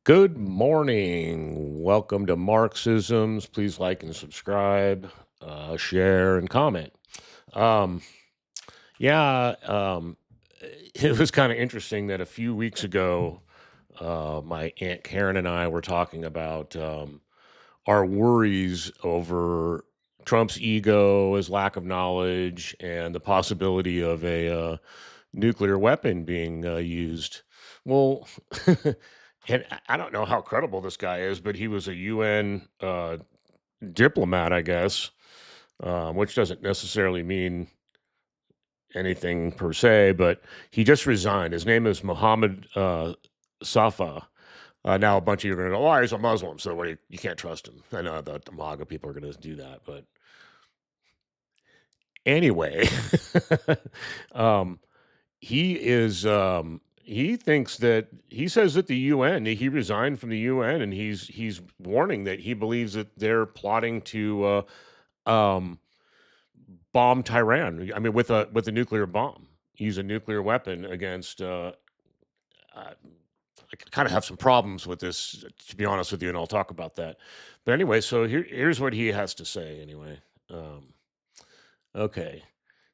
Good morning. Welcome to Marxisms. Please like and subscribe, share and comment. Um, yeah, it was kind of interesting that a few weeks ago, my Aunt Karen and I were talking about our worries over Trump's ego, his lack of knowledge, and the possibility of a nuclear weapon being used. Well, and I don't know how credible this guy is, but he was a UN diplomat, I guess, which doesn't necessarily mean anything per se, but he just resigned. His name is Mohammed Safa. Now, a bunch of you are going to go, "Why he's a Muslim?" So you can't trust him. I know that the MAGA people are going to do that, but anyway, um, he is. He thinks that he says that the UN. He resigned from the UN, and he's warning that he believes that they're plotting to um, bomb Tehran. I mean, with a nuclear bomb, use a nuclear weapon against. I kind of have some problems with this, to be honest with you, and I'll talk about that. But anyway, so here's what he has to say. Anyway, um, okay.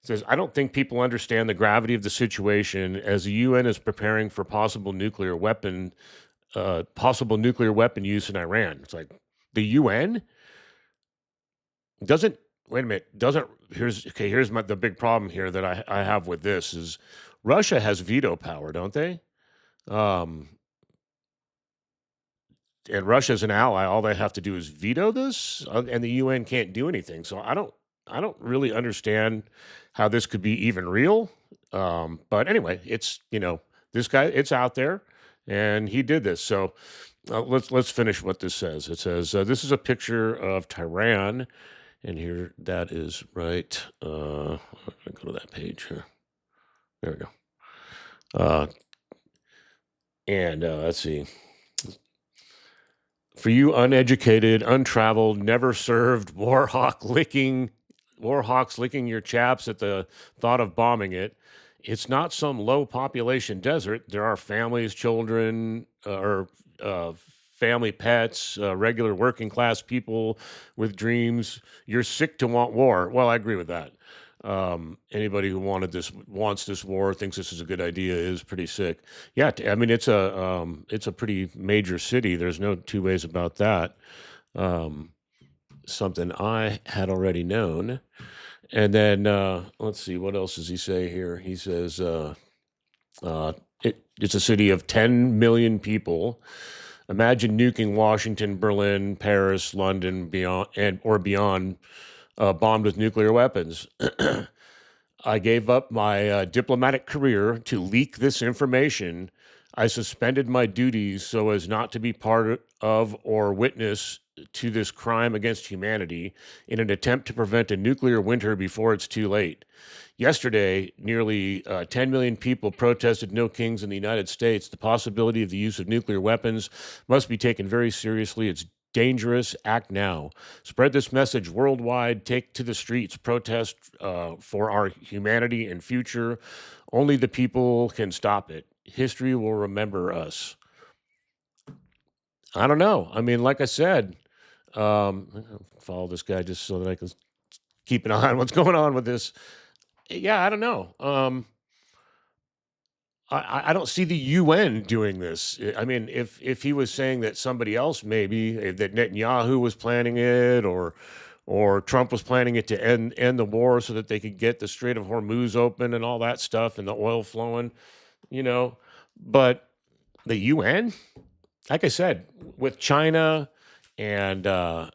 It says, I don't think people understand the gravity of the situation as the UN is preparing for possible nuclear weapon use in Iran. It's like the UN doesn't. Wait a minute. Doesn't here's the big problem here that I have with this is Russia has veto power, don't they? Um, and Russia's an ally. All they have to do is veto this, and the UN can't do anything. So I don't really understand how this could be even real. But anyway, it's this guy. It's out there, and he did this. So let's finish what this says. It says this is a picture of Tehran, and here that is right. Go to that page here. There we go. And let's see. For you uneducated, untraveled, never served warhawks licking your chaps at the thought of bombing it. It's not some low population desert. There are families, children, or family pets, regular working class people with dreams. You're sick to want war. Well, I agree with that. Anybody who wants this war, thinks this is a good idea, is pretty sick. Yeah, I mean it's a pretty major city. There's no two ways about that. Um, Something I had already known. And then let's see, what else does he say here? He says it's a city of 10 million people. Imagine nuking Washington, Berlin, Paris, London, beyond, bombed with nuclear weapons. I gave up my diplomatic career to leak this information. I suspended my duties so as not to be part of or witness to this crime against humanity in an attempt to prevent a nuclear winter before it's too late. Yesterday, nearly 10 million people protested no kings in the United States. The possibility of the use of nuclear weapons must be taken very seriously. It's dangerous. Act now. Spread this message worldwide. Take to the streets. Protest for our humanity and future. Only the people can stop it. History will remember us. I don't know. I mean, like I said, follow this guy just so that I can keep an eye on what's going on with this. Yeah, I don't know. I don't see the UN doing this. I mean, if he was saying that somebody else maybe that Netanyahu was planning it, or Trump was planning it to end the war so that they could get the Strait of Hormuz open and all that stuff and the oil flowing, you know. But the UN, like I said, with China and well,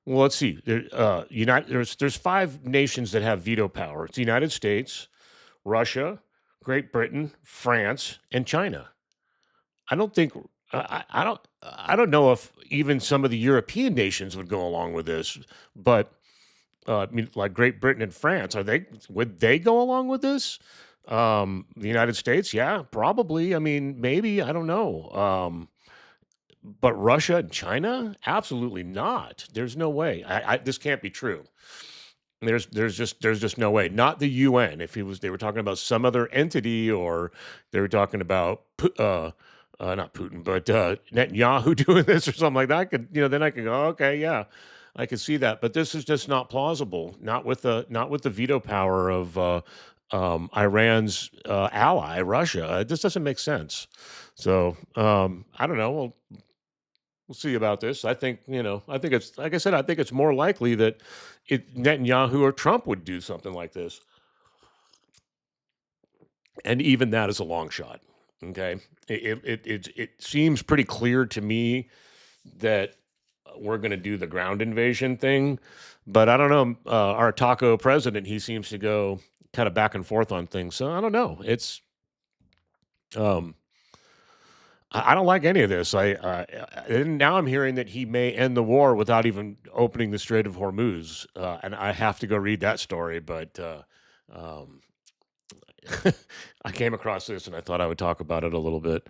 let's see, there's five nations that have veto power. It's the United States, Russia, Great Britain, France, and China. I don't think I don't know if even some of the European nations would go along with this, but I mean, like Great Britain and France, would they go along with this? The United States, yeah, probably. I mean, maybe I don't know. But Russia and China, absolutely not. There's no way. This can't be true. There's just no way. Not the UN. If they were talking about some other entity, or they were talking about not Putin, but Netanyahu doing this or something like that. I could, then I could go, okay, yeah, I could see that. But this is just not plausible. Not with the veto power of Iran's ally, Russia. It just doesn't make sense. So I don't know. We'll see about this. I think it's like I said. I think it's more likely that Netanyahu or Trump would do something like this, and even that is a long shot. Okay, it seems pretty clear to me that we're going to do the ground invasion thing, but I don't know. Our taco president, he seems to go kind of back and forth on things. So I don't know. Um, I don't like any of this. And now I'm hearing that he may end the war without even opening the Strait of Hormuz, and I have to go read that story. But um, I came across this, and I thought I would talk about it a little bit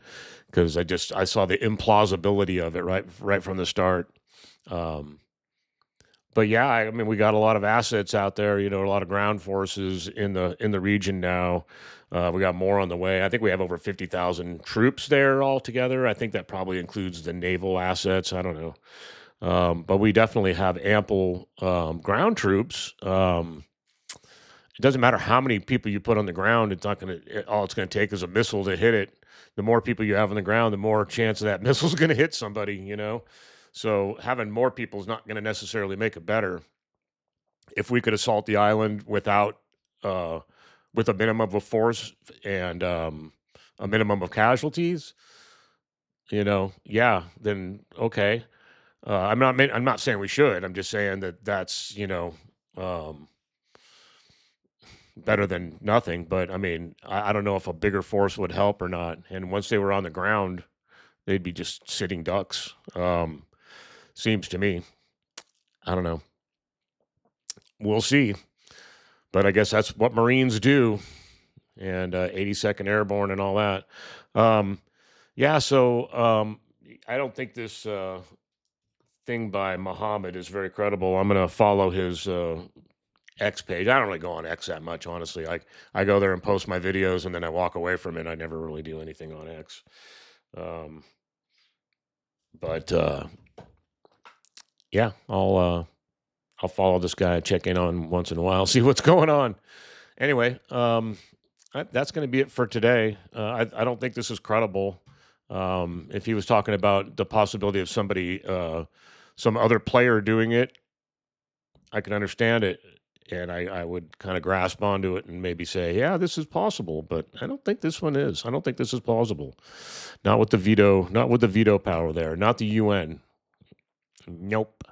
because I saw the implausibility of it right from the start. Um, but yeah, I mean, we got a lot of assets out there. A lot of ground forces in the region now. We got more on the way. I think we have over 50,000 troops there altogether. I think that probably includes the naval assets. I don't know, but we definitely have ample ground troops. It doesn't matter how many people you put on the ground. It's not going to. All it's going to take is a missile to hit it. The more people you have on the ground, the more chance of that missile's going to hit somebody. So having more people is not going to necessarily make it better. If we could assault the island with a minimum of force and a minimum of casualties, yeah, then okay. I'm not saying we should. I'm just saying that's um, better than nothing. But I mean, I don't know if a bigger force would help or not. And once they were on the ground, they'd be just sitting ducks. Seems to me. I don't know. We'll see. But I guess that's what Marines do, and 82nd Airborne and all that. Um, yeah, so I don't think this thing by Muhammad is very credible. I'm going to follow his X page. I don't really go on X that much, honestly. I go there and post my videos, and then I walk away from it. I never really do anything on X. Um, but yeah, I'll follow this guy, check in on once in a while, see what's going on. Anyway, that's going to be it for today. I don't think this is credible. If he was talking about the possibility of some other player doing it, I can understand it, and I would kind of grasp onto it and maybe say, yeah, this is possible. But I don't think this one is. I don't think this is plausible. Not with the veto power there. Not the UN. Nope.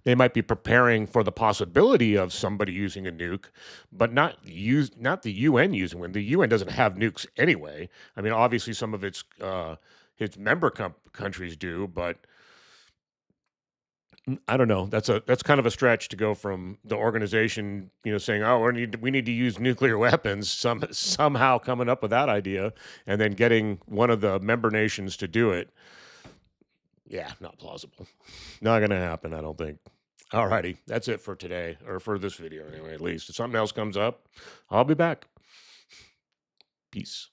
They might be preparing for the possibility of somebody using a nuke, but not the UN using one. The UN doesn't have nukes anyway. I mean, obviously some of its member countries do, but I don't know. That's kind of a stretch to go from the organization, saying, "Oh, we need to use nuclear weapons," somehow coming up with that idea, and then getting one of the member nations to do it. Yeah, not plausible. Not gonna happen, I don't think. Alrighty, that's it for today, or for this video anyway, at least. If something else comes up, I'll be back. Peace.